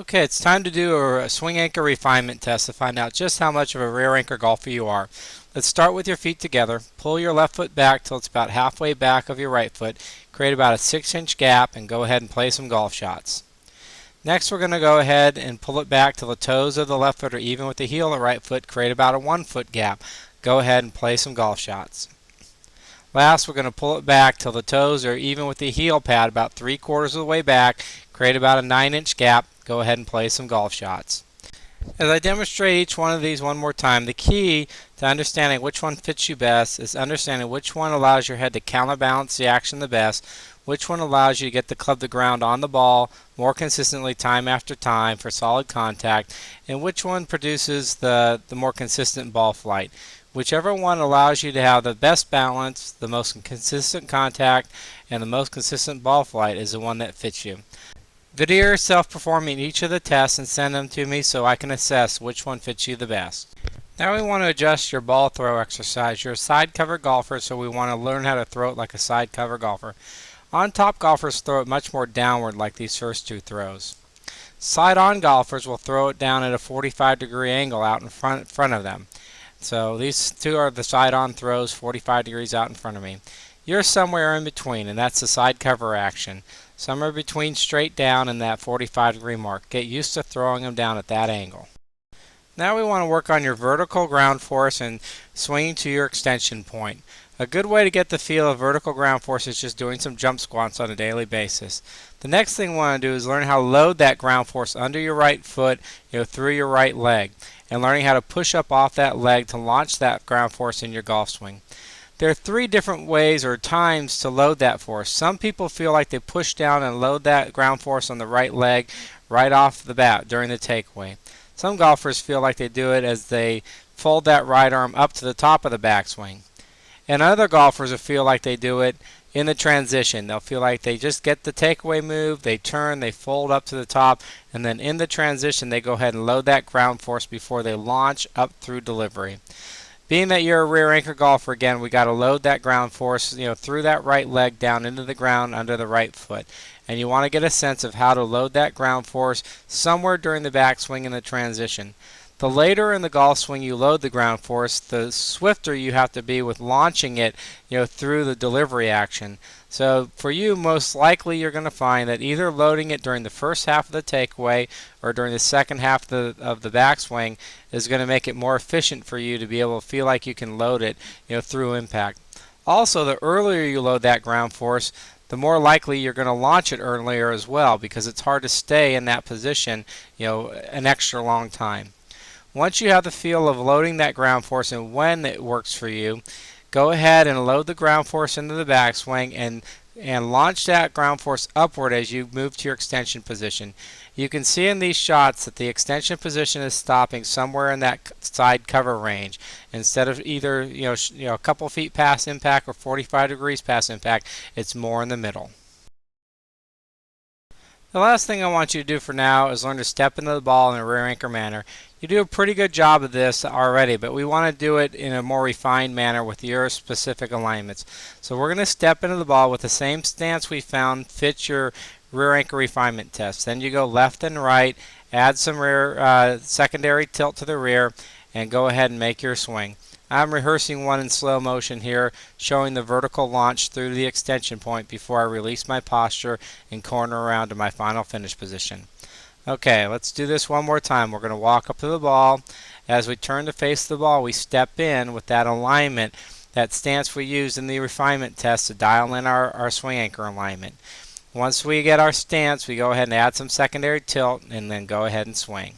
Okay, it's time to do a swing anchor refinement test to find out just how much of a rear anchor golfer you are. Let's start with your feet together. Pull your left foot back till it's about halfway back of your right foot. Create about a 6-inch gap and go ahead and play some golf shots. Next, we're going to go ahead and pull it back till the toes of the left foot are even with the heel of the right foot. Create about a 1-foot gap. Go ahead and play some golf shots. Last, we're going to pull it back till the toes are even with the heel pad about 3/4 of the way back. Create about a 9-inch gap. Go ahead and play some golf shots. As I demonstrate each one of these one more time, the key to understanding which one fits you best is understanding which one allows your head to counterbalance the action the best, which one allows you to get the club to ground on the ball more consistently time after time for solid contact, and which one produces the more consistent ball flight. Whichever one allows you to have the best balance, the most consistent contact, and the most consistent ball flight is the one that fits you. Video yourself performing each of the tests and send them to me so I can assess which one fits you the best. Now we want to adjust your ball throw exercise. You're a side cover golfer, so we want to learn how to throw it like a side cover golfer. On top golfers throw it much more downward like these first two throws. Side on golfers will throw it down at a 45-degree angle out in front of them. So these two are the side on throws, 45 degrees out in front of me. You're somewhere in between, and that's the side cover action. Somewhere between straight down and that 45-degree mark. Get used to throwing them down at that angle. Now we want to work on your vertical ground force and swinging to your extension point. A good way to get the feel of vertical ground force is just doing some jump squats on a daily basis. The next thing we want to do is learn how to load that ground force under your right foot, through your right leg, and learning how to push up off that leg to launch that ground force in your golf swing. There are 3 different ways or times to load that force. Some people feel like they push down and load that ground force on the right leg right off the bat during the takeaway. Some golfers feel like they do it as they fold that right arm up to the top of the backswing. And other golfers will feel like they do it in the transition. They'll feel like they just get the takeaway move, they turn, they fold up to the top, and then in the transition they go ahead and load that ground force before they launch up through delivery. Being that you're a rear anchor golfer, again, we got to load that ground force, through that right leg down into the ground under the right foot. And you want to get a sense of how to load that ground force somewhere during the backswing and the transition. The later in the golf swing you load the ground force, the swifter you have to be with launching it, through the delivery action. So for you, most likely you're going to find that either loading it during the first half of the takeaway or during the second half of the backswing is going to make it more efficient for you to be able to feel like you can load it, through impact. Also, the earlier you load that ground force, the more likely you're going to launch it earlier as well, because it's hard to stay in that position, an extra long time. Once you have the feel of loading that ground force and when it works for you, go ahead and load the ground force into the backswing and launch that ground force upward as you move to your extension position. You can see in these shots that the extension position is stopping somewhere in that side cover range. Instead of either a couple feet past impact or 45 degrees past impact, it's more in the middle. The last thing I want you to do for now is learn to step into the ball in a rear anchor manner. You do a pretty good job of this already, but we want to do it in a more refined manner with your specific alignments. So we're going to step into the ball with the same stance we found fits your rear anchor refinement test. Then you go left and right, add some rear secondary tilt to the rear, and go ahead and make your swing. I'm rehearsing one in slow motion here, showing the vertical launch through the extension point before I release my posture and corner around to my final finish position. Okay, let's do this one more time. We're going to walk up to the ball. As we turn to face the ball, we step in with that alignment, that stance we used in the refinement test to dial in our swing anchor alignment. Once we get our stance, we go ahead and add some secondary tilt and then go ahead and swing.